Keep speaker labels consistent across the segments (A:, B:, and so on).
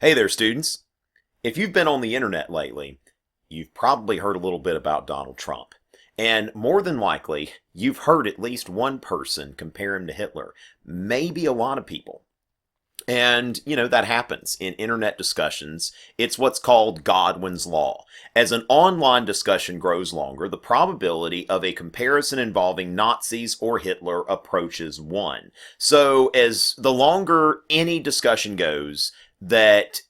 A: Hey there, students. If you've been on the internet lately, you've probably heard a little bit about Donald Trump. And more than likely, you've heard at least one person compare him to Hitler, maybe a lot of people. And, that happens in internet discussions. It's what's called Godwin's Law. As an online discussion grows longer, the probability of a comparison involving Nazis or Hitler approaches 1. So, as the longer any discussion goes, that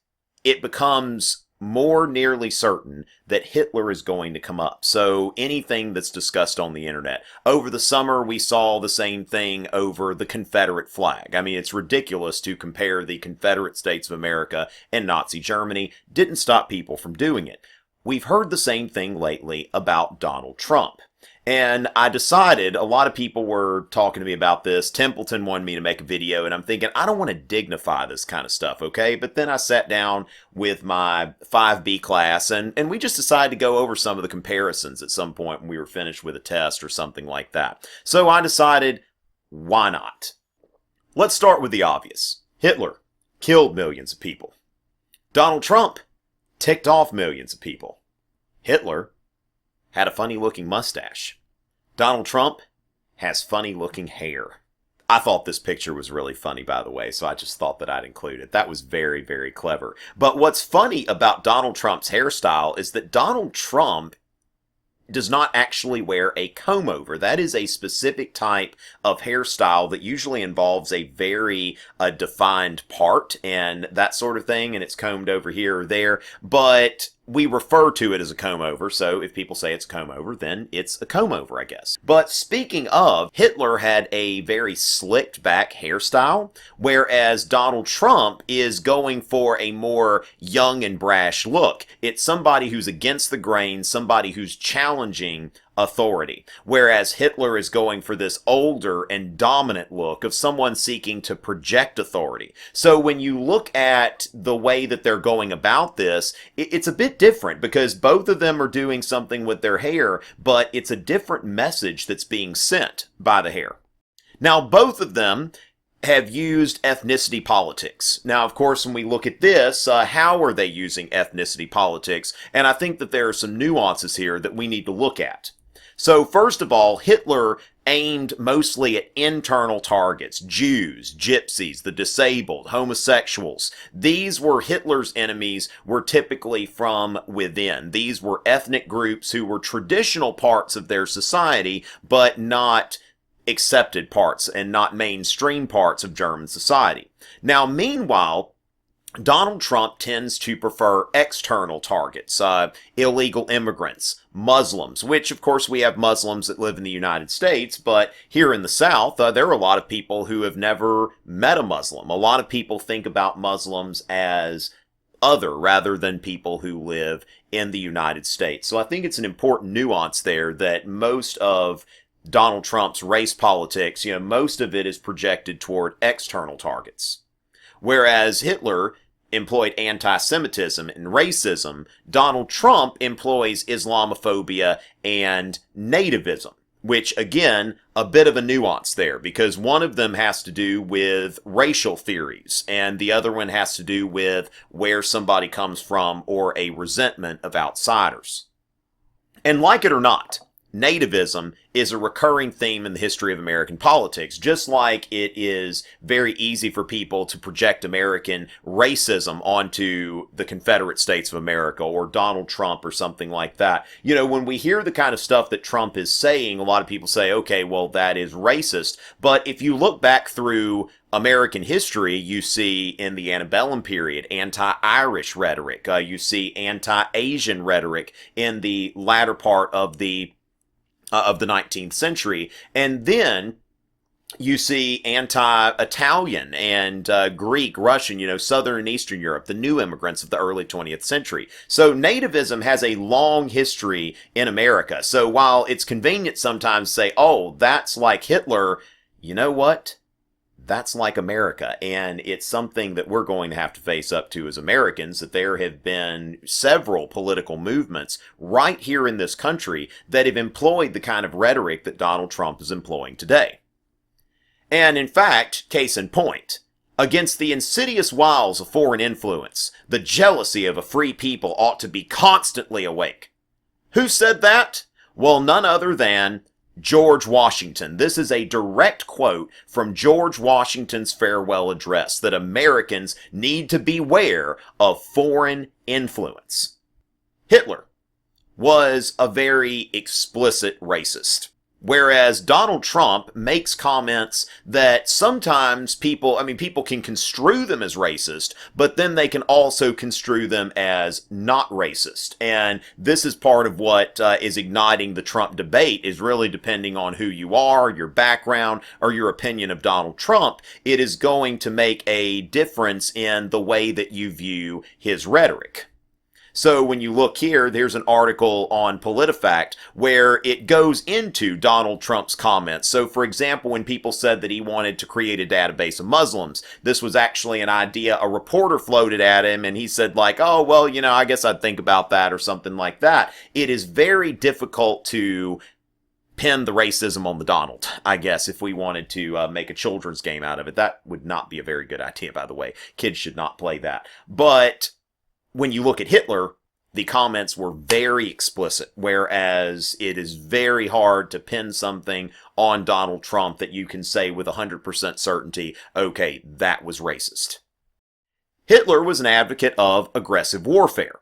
A: it becomes more nearly certain that Hitler is going to come up. So anything that's discussed on the internet. Over the summer, we saw the same thing over the Confederate flag. I mean, it's ridiculous to compare the Confederate States of America and Nazi Germany. Didn't stop people from doing it. We've heard the same thing lately about Donald Trump. And I decided, a lot of people were talking to me about this. Templeton wanted me to make a video, and I'm thinking, I don't want to dignify this kind of stuff, okay? But then I sat down with my 5B class, and we just decided to go over some of the comparisons at some point when we were finished with a test or something like that. So I decided, why not? Let's start with the obvious. Hitler killed millions of people. Donald Trump ticked off millions of people. Hitler had a funny-looking mustache. Donald Trump has funny-looking hair. I thought this picture was really funny, by the way, so I just thought that I'd include it. That was very, very clever. But what's funny about Donald Trump's hairstyle is that Donald Trump does not actually wear a comb-over. That is a specific type of hairstyle that usually involves a very defined part and that sort of thing, and it's combed over here or there, but we refer to it as a comb-over, so if people say it's comb-over, then it's a comb-over, I guess. But speaking of, Hitler had a very slicked back hairstyle, whereas Donald Trump is going for a more young and brash look. It's somebody who's against the grain, somebody who's challenging authority, whereas Hitler is going for this older and dominant look of someone seeking to project authority. So when you look at the way that they're going about this, it's a bit different because both of them are doing something with their hair, but it's a different message that's being sent by the hair. Now, both of them have used ethnicity politics. Now, of course, when we look at this, how are they using ethnicity politics? And I think that there are some nuances here that we need to look at. So first of all, Hitler aimed mostly at internal targets: Jews, gypsies, the disabled, homosexuals. These were Hitler's enemies, were typically from within. These were ethnic groups who were traditional parts of their society, but not accepted parts and not mainstream parts of German society. Now, meanwhile, Donald Trump tends to prefer external targets, illegal immigrants, Muslims, which of course we have Muslims that live in the United States, but here in the South, there are a lot of people who have never met a Muslim. A lot of people think about Muslims as other rather than people who live in the United States. So I think it's an important nuance there that most of Donald Trump's race politics, most of it is projected toward external targets. Whereas Hitler employed anti-Semitism and racism, Donald Trump employs Islamophobia and nativism, which, again, a bit of a nuance there, because one of them has to do with racial theories, and the other one has to do with where somebody comes from or a resentment of outsiders. And like it or not, nativism is a recurring theme in the history of American politics, just like it is very easy for people to project American racism onto the Confederate States of America or Donald Trump or something like that. When we hear the kind of stuff that Trump is saying, a lot of people say, okay, well, that is racist. But if you look back through American history, you see in the antebellum period anti-Irish rhetoric. You see anti-Asian rhetoric in the latter part of the 19th century. And then you see anti-Italian and Greek, Russian, Southern and Eastern Europe, the new immigrants of the early 20th century. So nativism has a long history in America. So while it's convenient sometimes to say, oh, that's like Hitler, you know what? That's like America, and it's something that we're going to have to face up to as Americans, that there have been several political movements right here in this country that have employed the kind of rhetoric that Donald Trump is employing today. And in fact, case in point, Against the insidious wiles of foreign influence, the jealousy of a free people ought to be constantly awake. Who said that? Well, none other than George Washington. This is a direct quote from George Washington's farewell address, that Americans need to beware of foreign influence. Hitler was a very explicit racist, whereas Donald Trump makes comments that sometimes people can construe them as racist, but then they can also construe them as not racist. And this is part of what is igniting the Trump debate, is really depending on who you are, your background, or your opinion of Donald Trump, it is going to make a difference in the way that you view his rhetoric. So when you look here, there's an article on PolitiFact where it goes into Donald Trump's comments. So for example, when people said that he wanted to create a database of Muslims, this was actually an idea a reporter floated at him, and he said like, oh, well, I guess I'd think about that or something like that. It is very difficult to pin the racism on the Donald, I guess, if we wanted to make a children's game out of it. That would not be a very good idea, by the way. Kids should not play that. But when you look at Hitler, the comments were very explicit, whereas it is very hard to pin something on Donald Trump that you can say with 100% certainty, okay, that was racist. Hitler was an advocate of aggressive warfare,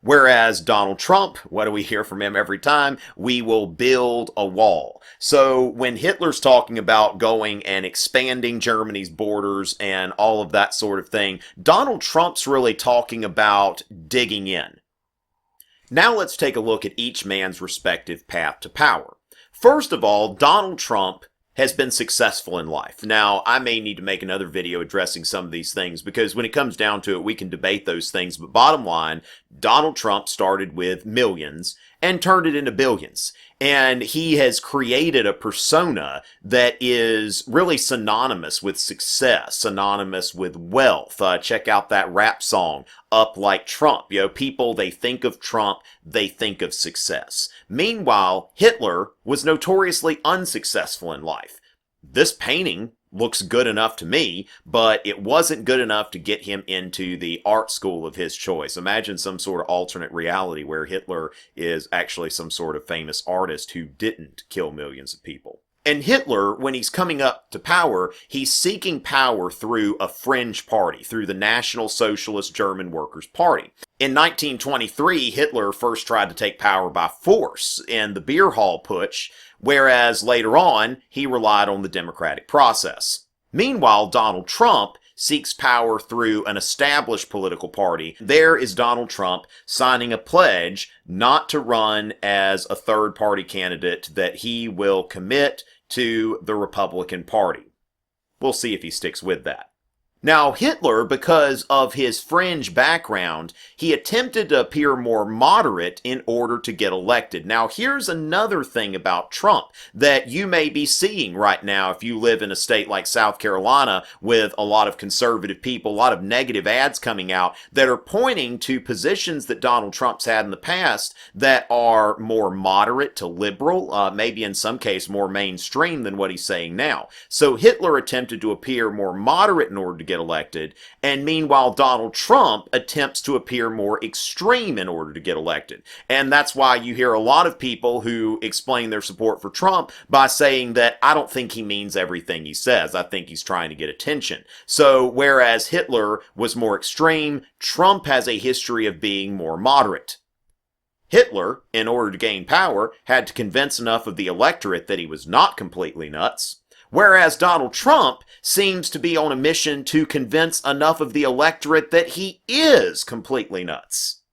A: whereas Donald Trump, what do we hear from him every time? We will build a wall. So when Hitler's talking about going and expanding Germany's borders and all of that sort of thing, Donald Trump's really talking about digging in. Now let's take a look at each man's respective path to power. First of all, Donald Trump has been successful in life. Now, I may need to make another video addressing some of these things, because when it comes down to it, we can debate those things. But bottom line, Donald Trump started with millions and turned it into billions. And he has created a persona that is really synonymous with success, synonymous with wealth. Check out that rap song, Up Like Trump. People, they think of Trump, they think of success. Meanwhile, Hitler was notoriously unsuccessful in life. This painting looks good enough to me, but it wasn't good enough to get him into the art school of his choice. Imagine some sort of alternate reality where Hitler is actually some sort of famous artist who didn't kill millions of people. And Hitler, when he's coming up to power, he's seeking power through a fringe party, through the National Socialist German Workers' Party. In 1923, Hitler first tried to take power by force in the beer hall putsch, whereas later on, he relied on the democratic process. Meanwhile, Donald Trump seeks power through an established political party. There is Donald Trump signing a pledge not to run as a third-party candidate, that he will commit to the Republican Party. We'll see if he sticks with that. Now, Hitler, because of his fringe background, he attempted to appear more moderate in order to get elected. Now, here's another thing about Trump that you may be seeing right now if you live in a state like South Carolina with a lot of conservative people, a lot of negative ads coming out that are pointing to positions that Donald Trump's had in the past that are more moderate to liberal, maybe in some case more mainstream than what he's saying now. So Hitler attempted to appear more moderate in order to get elected, and meanwhile Donald Trump attempts to appear more extreme in order to get elected. And that's why you hear a lot of people who explain their support for Trump by saying that I don't think he means everything he says. I think he's trying to get attention. So whereas Hitler was more extreme, Trump has a history of being more moderate. Hitler, in order to gain power, had to convince enough of the electorate that he was not completely nuts. Whereas Donald Trump seems to be on a mission to convince enough of the electorate that he is completely nuts.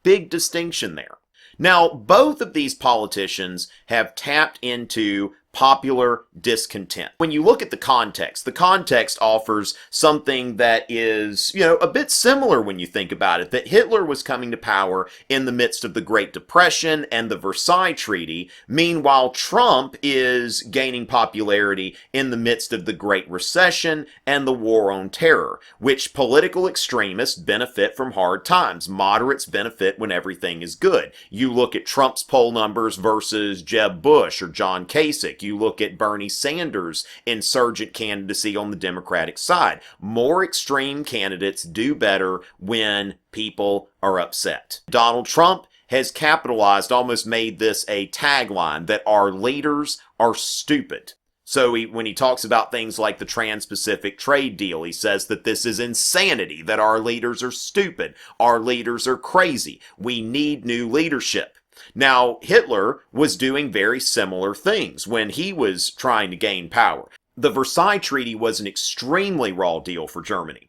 A: Big distinction there. Now, both of these politicians have tapped into popular discontent. When you look at the context offers something that is, a bit similar when you think about it, that Hitler was coming to power in the midst of the Great Depression and the Versailles Treaty. Meanwhile, Trump is gaining popularity in the midst of the Great Recession and the War on Terror, which political extremists benefit from hard times. Moderates benefit when everything is good. You look at Trump's poll numbers versus Jeb Bush or John Kasich. you look at Bernie Sanders' insurgent candidacy on the Democratic side. More extreme candidates do better when people are upset. Donald Trump has capitalized, almost made this a tagline, that our leaders are stupid. So when he talks about things like the Trans-Pacific trade deal, he says that this is insanity, that our leaders are stupid, our leaders are crazy, we need new leadership. Now, Hitler was doing very similar things when he was trying to gain power. The Versailles Treaty was an extremely raw deal for Germany.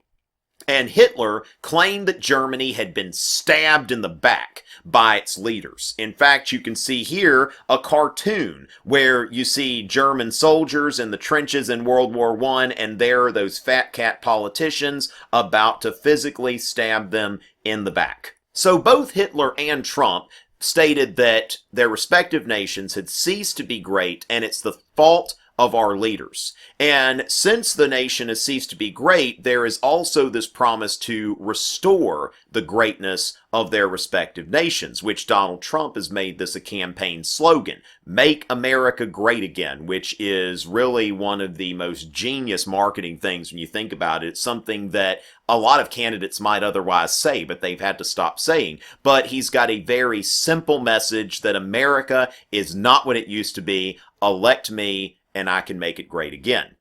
A: And Hitler claimed that Germany had been stabbed in the back by its leaders. In fact, you can see here a cartoon where you see German soldiers in the trenches in World War I, and there are those fat cat politicians about to physically stab them in the back. So both Hitler and Trump stated that their respective nations had ceased to be great, and it's the fault of our leaders. And since the nation has ceased to be great, there is also this promise to restore the greatness of their respective nations, which Donald Trump has made this a campaign slogan. Make America great again, which is really one of the most genius marketing things when you think about it. It's something that a lot of candidates might otherwise say, but they've had to stop saying. But he's got a very simple message that America is not what it used to be. Elect me, and I can make it great again.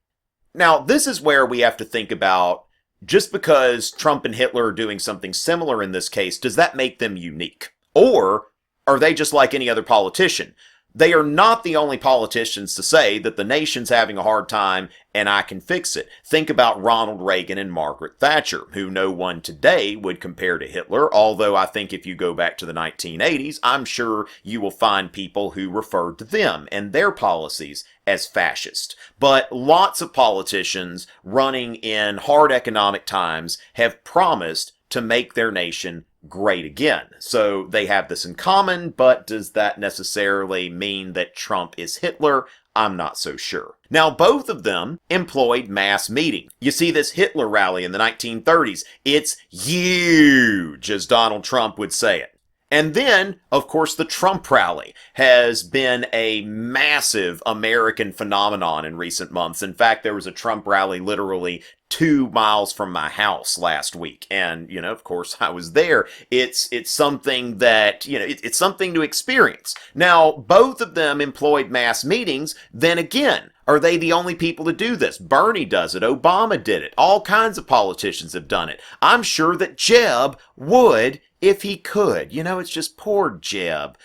A: Now, this is where we have to think about, just because Trump and Hitler are doing something similar in this case, does that make them unique? Or are they just like any other politician? They are not the only politicians to say that the nation's having a hard time and I can fix it. Think about Ronald Reagan and Margaret Thatcher, who no one today would compare to Hitler, although I think if you go back to the 1980s, I'm sure you will find people who referred to them and their policies as fascist. But lots of politicians running in hard economic times have promised to make their nation great again. So they have this in common, but does that necessarily mean that Trump is Hitler? I'm not so sure. Now, both of them employed mass meeting. You see this Hitler rally in the 1930s. It's huge, as Donald Trump would say it. And then, of course, the Trump rally has been a massive American phenomenon in recent months. In fact, there was a Trump rally literally 2 miles from my house last week. And, of course, I was there. It's something that, it's something to experience. Now, both of them employed mass meetings. Then again, are they the only people to do this? Bernie does it. Obama did it. All kinds of politicians have done it. I'm sure that Jeb would if he could. It's just poor Jeb.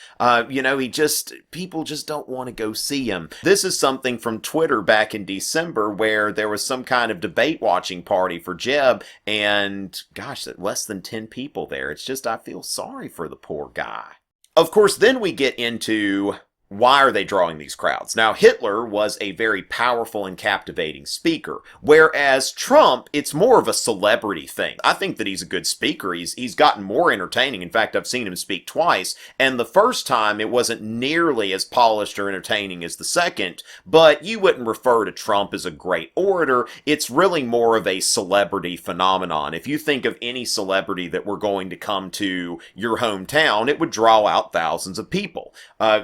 A: People just don't want to go see him. This is something from Twitter back in December where there was some kind of debate watching party for Jeb, and gosh, less than 10 people there. It's just, I feel sorry for the poor guy. Of course, then we get into, why are they drawing these crowds? Now, Hitler was a very powerful and captivating speaker, whereas Trump, it's more of a celebrity thing. I think that he's a good speaker. He's gotten more entertaining. In fact, I've seen him speak twice, and the first time it wasn't nearly as polished or entertaining as the second, but you wouldn't refer to Trump as a great orator. It's really more of a celebrity phenomenon. If you think of any celebrity that were going to come to your hometown, it would draw out thousands of people.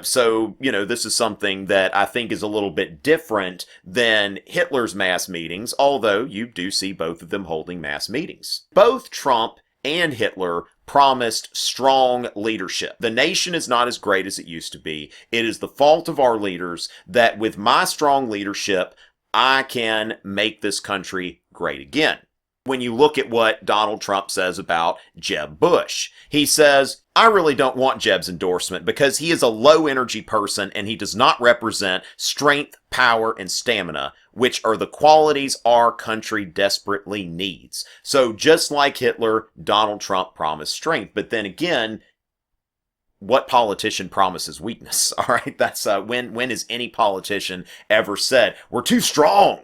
A: So this is something that I think is a little bit different than Hitler's mass meetings, although you do see both of them holding mass meetings. Both Trump and Hitler promised strong leadership. The nation is not as great as it used to be. It is the fault of our leaders that with my strong leadership, I can make this country great again. When you look at what Donald Trump says about Jeb Bush, he says, I really don't want Jeb's endorsement because he is a low-energy person and he does not represent strength, power, and stamina, which are the qualities our country desperately needs. So just like Hitler, Donald Trump promised strength. But then again, what politician promises weakness? All right, that's when has any politician ever said, we're too strong.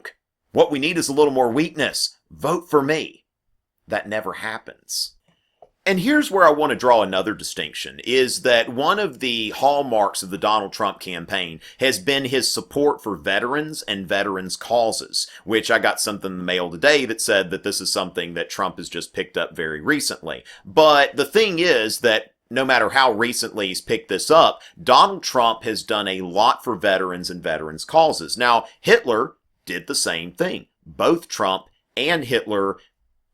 A: What we need is a little more weakness. Vote for me. That never happens. And here's where I want to draw another distinction, is that one of the hallmarks of the Donald Trump campaign has been his support for veterans and veterans' causes, which I got something in the mail today that said that this is something that Trump has just picked up very recently. But the thing is that no matter how recently he's picked this up, Donald Trump has done a lot for veterans and veterans' causes. Now, Hitler did the same thing. Both Trump and Hitler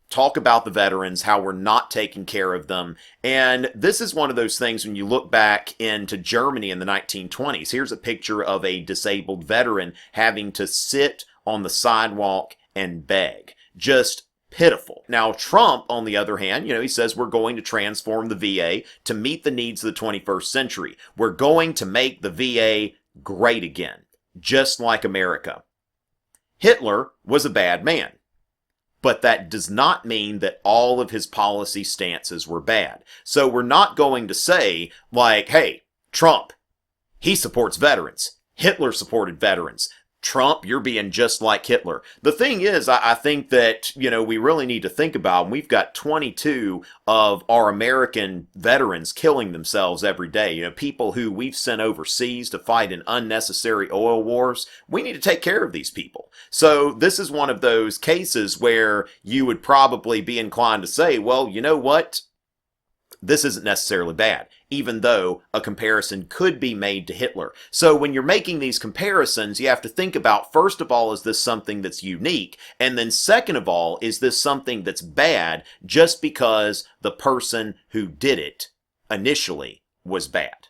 A: talk about the veterans, how we're not taking care of them. And this is one of those things when you look back into Germany in the 1920s. Here's a picture of a disabled veteran having to sit on the sidewalk and beg. Just pitiful. Now, Trump, on the other hand, he says we're going to transform the VA to meet the needs of the 21st century. We're going to make the VA great again, just like America. Hitler was a bad man. But that does not mean that all of his policy stances were bad. So we're not going to say, like, hey, Trump, he supports veterans. Hitler supported veterans. Trump, you're being just like Hitler. The thing is, I think that, we really need to think about, we've got 22 of our American veterans killing themselves every day. People who we've sent overseas to fight in unnecessary oil wars. We need to take care of these people. So this is one of those cases where you would probably be inclined to say, well, you know what? This isn't necessarily bad, even though a comparison could be made to Hitler. So when you're making these comparisons, you have to think about, first of all, is this something that's unique? And then second of all, is this something that's bad just because the person who did it initially was bad?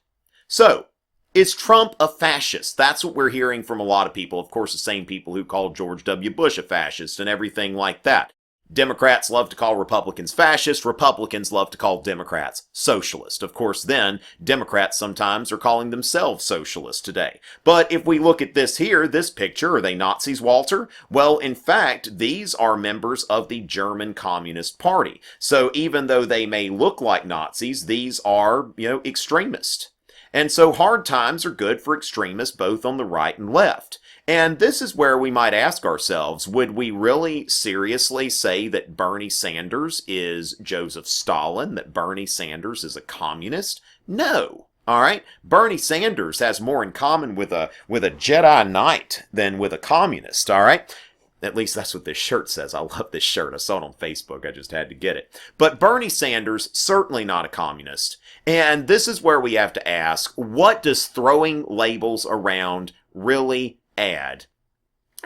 A: So, is Trump a fascist? That's what we're hearing from a lot of people. Of course, the same people who called George W. Bush a fascist and everything like that. Democrats love to call Republicans fascist. Republicans love to call Democrats socialist. Of course, then, Democrats sometimes are calling themselves socialist today. But if we look at this here, this picture, are they Nazis, Walter? Well, in fact, these are members of the German Communist Party. So even though they may look like Nazis, these are, extremists. And so hard times are good for extremists both on the right and left. And this is where we might ask ourselves, would we really seriously say that Bernie Sanders is Joseph Stalin, that Bernie Sanders is a communist? No. All right? Bernie Sanders has more in common with a Jedi Knight than with a communist, all right? At least that's what this shirt says. I love this shirt. I saw it on Facebook. I just had to get it. But Bernie Sanders, certainly not a communist. And this is where we have to ask, what does throwing labels around really add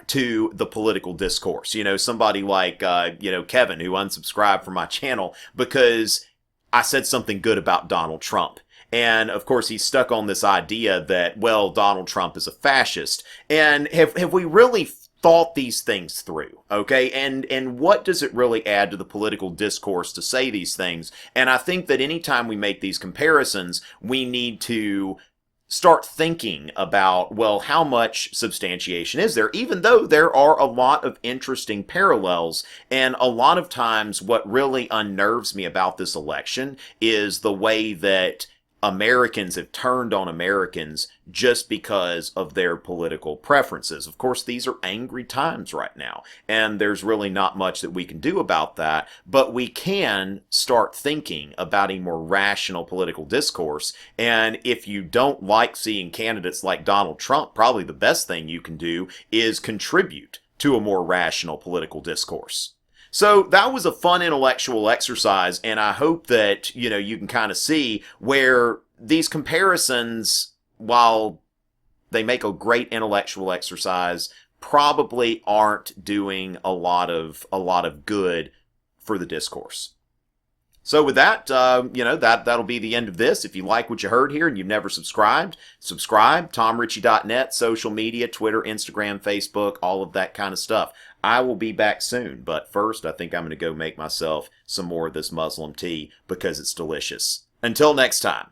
A: to the political discourse? Somebody like, Kevin, who unsubscribed from my channel because I said something good about Donald Trump. And, of course, he's stuck on this idea that, well, Donald Trump is a fascist. And have we really thought these things through, okay? And what does it really add to the political discourse to say these things? And I think that anytime we make these comparisons, we need to start thinking about, well, how much substantiation is there? Even though there are a lot of interesting parallels, and a lot of times what really unnerves me about this election is the way that Americans have turned on Americans just because of their political preferences. Of course, these are angry times right now, and there's really not much that we can do about that, but we can start thinking about a more rational political discourse. And if you don't like seeing candidates like Donald Trump, probably the best thing you can do is contribute to a more rational political discourse. So that was a fun intellectual exercise, and I hope that, you can kind of see where these comparisons, while they make a great intellectual exercise, probably aren't doing a lot of good for the discourse. So with that, that'll be the end of this. If you like what you heard here and you've never subscribed, subscribe. TomRitchie.net, social media, Twitter, Instagram, Facebook, all of that kind of stuff. I will be back soon, but first I think I'm going to go make myself some more of this Muslim tea because it's delicious. Until next time.